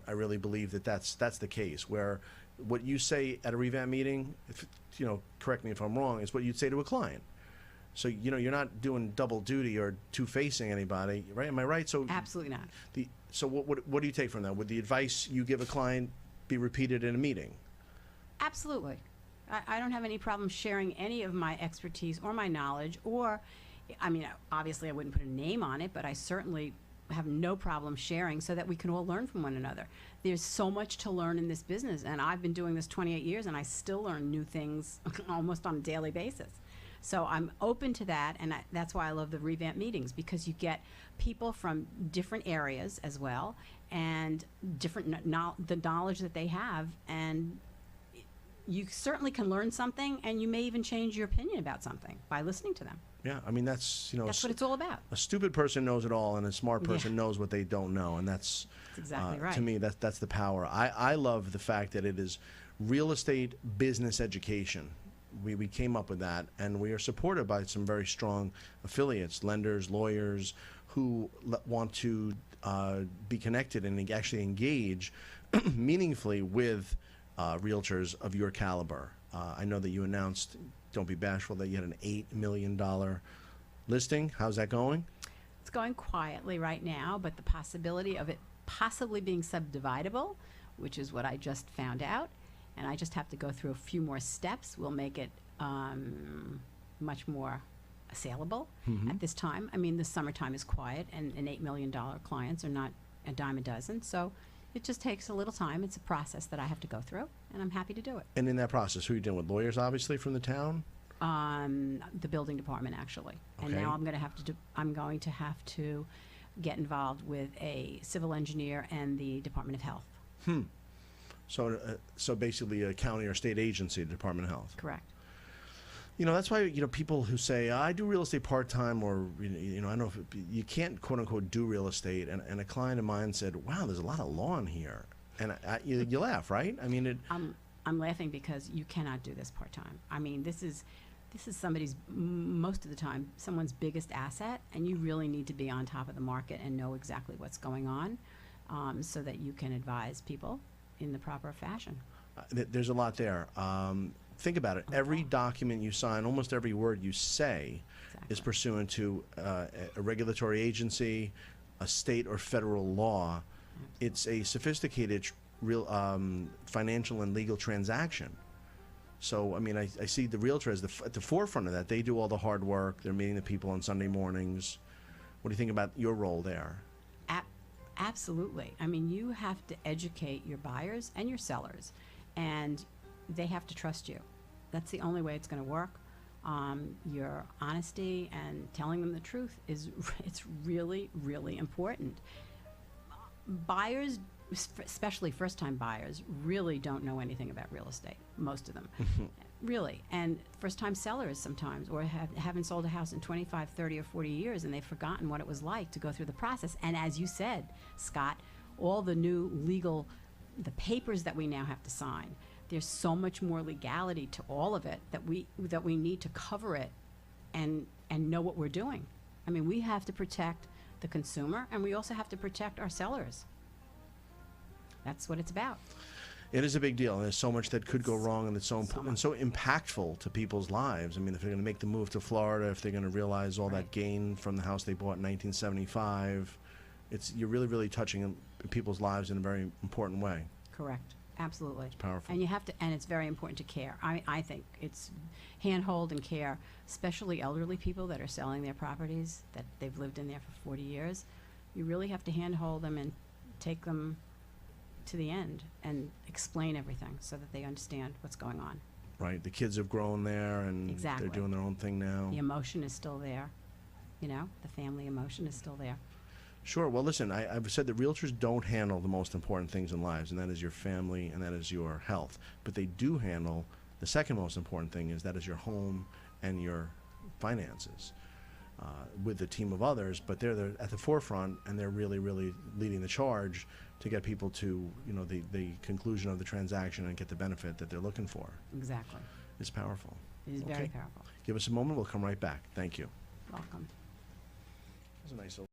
I really believe that that's the case, where what you say at a REVamp meeting, if, correct me if I'm wrong, is what you'd say to a client. So, you're not doing double duty or two-facing anybody, right? Am I right? So Absolutely not. So what do you take from that? Would the advice you give a client be repeated in a meeting? Absolutely. I don't have any problem sharing any of my expertise or my knowledge, or, I mean, obviously I wouldn't put a name on it, but I certainly have no problem sharing so that we can all learn from one another. There's so much to learn in this business, and I've been doing this 28 years, and I still learn new things almost on a daily basis. So I'm open to that, and that's why I love the REVamp meetings, because you get people from different areas as well, and different the knowledge that they have, and you certainly can learn something, and you may even change your opinion about something by listening to them. Yeah, I mean, that's what it's all about. A stupid person knows it all, and a smart person knows what they don't know, and that's exactly right. To me, that's the power. I love the fact that it is real estate business education. We came up with that, and we are supported by some very strong affiliates, lenders, lawyers, who want to be connected and actually engage meaningfully with realtors of your caliber. I know that you announced, don't be bashful, that you had an $8 million listing. How's that going? It's going quietly right now, but the possibility of it possibly being subdividable, which is what I just found out, and I just have to go through a few more steps, will make it much more saleable at this time. I mean, the summertime is quiet, and $8 million clients are not a dime a dozen, so it just takes a little time. It's a process that I have to go through, and I'm happy to do it. And in that process, who are you dealing with? Lawyers, obviously, from the town? The building department, actually. Okay. And now I'm going to have to get involved with a civil engineer and the Department of Health. So basically a county or state agency, the Department of Health. Correct. That's why, people who say, I do real estate part-time, or, I don't know if you can't, quote-unquote, do real estate. And a client of mine said, wow, there's a lot of law in here. And you laugh, right? I mean, I'm laughing because you cannot do this part-time. I mean, this is somebody's, most of the time, someone's biggest asset, and you really need to be on top of the market and know exactly what's going on, so that you can advise people in the proper fashion. There's a lot there. Think about it. Every document you sign, almost every word you say is pursuant to a regulatory agency, a state or federal law. It's a sophisticated real financial and legal transaction. So, I mean, I see the realtor as at the forefront of that. They do all the hard work. They're meeting the people on Sunday mornings. What do you think about your role there? Absolutely. I mean, you have to educate your buyers and your sellers, and they have to trust you. That's the only way it's going to work. Your honesty and telling them the truth it's really, really important. Buyers, especially first-time buyers, really don't know anything about real estate, most of them. Really. And first-time sellers sometimes, or haven't sold a house in 25, 30, or 40 years, and they've forgotten what it was like to go through the process. And as you said, Scott, all the new legal, the papers that we now have to sign, there's so much more legality to all of it that we need to cover it and know what we're doing. I mean, we have to protect the consumer, and we also have to protect our sellers. That's what it's about. It is a big deal, and there's so much that could go wrong, and it's so important and so impactful to people's lives. I mean, if they're going to make the move to Florida, if they're going to realize all that gain from the house they bought in 1975, you're really, really touching people's lives in a very important way. Correct. Absolutely. It's powerful. And you have to, and it's very important to care. I think it's handhold and care, especially elderly people that are selling their properties that they've lived in there for 40 years. You really have to handhold them and take them to the end and explain everything so that they understand what's going on. Right. The kids have grown there, and they're doing their own thing now. The emotion is still there. The family emotion is still there. Sure. Well, listen, I've said that realtors don't handle the most important things in lives, and that is your family and that is your health. But they do handle the second most important thing, that is your home and your finances, with a team of others. But they're at the forefront, and they're really, really leading the charge to get people to, the conclusion of the transaction and get the benefit that they're looking for. Exactly. It's powerful. It is very powerful. Give us a moment. We'll come right back. Thank you. Welcome. That was a nice